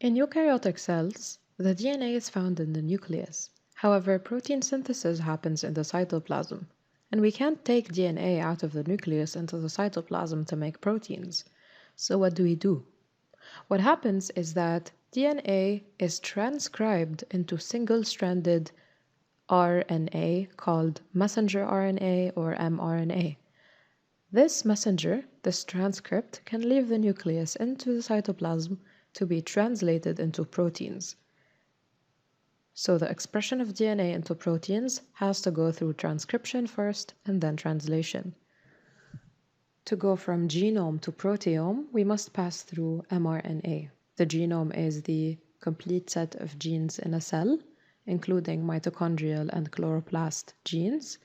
In eukaryotic cells, the DNA is found in the nucleus. However, protein synthesis happens in the cytoplasm, and we can't take DNA out of the nucleus into the cytoplasm to make proteins. So what do? What happens is that DNA is transcribed into single-stranded RNA called messenger RNA or mRNA. This transcript, can leave the nucleus into the cytoplasm to be translated into proteins. So the expression of DNA into proteins has to go through transcription first and then translation. To go from genome to proteome, we must pass through mRNA. The genome is the complete set of genes in a cell, including mitochondrial and chloroplast genes,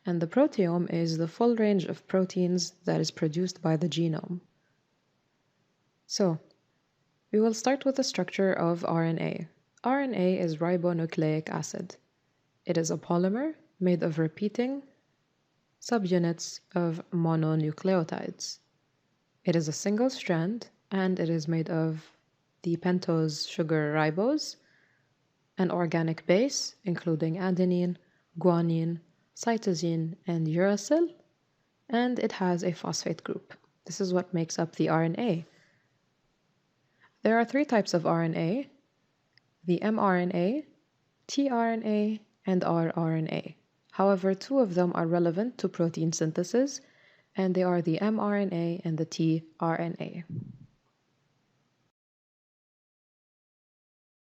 and the proteome is the full range of proteins that is produced by the genome. So, we will start with the structure of RNA. RNA is ribonucleic acid. It is a polymer made of repeating subunits of mononucleotides. It is a single strand, and it is made of the pentose sugar ribose, an organic base including adenine, guanine, cytosine, and uracil, and it has a phosphate group. This is what makes up the RNA. There are 3 types of RNA: the mRNA, tRNA, and rRNA. However, 2 of them are relevant to protein synthesis, and they are the mRNA and the tRNA.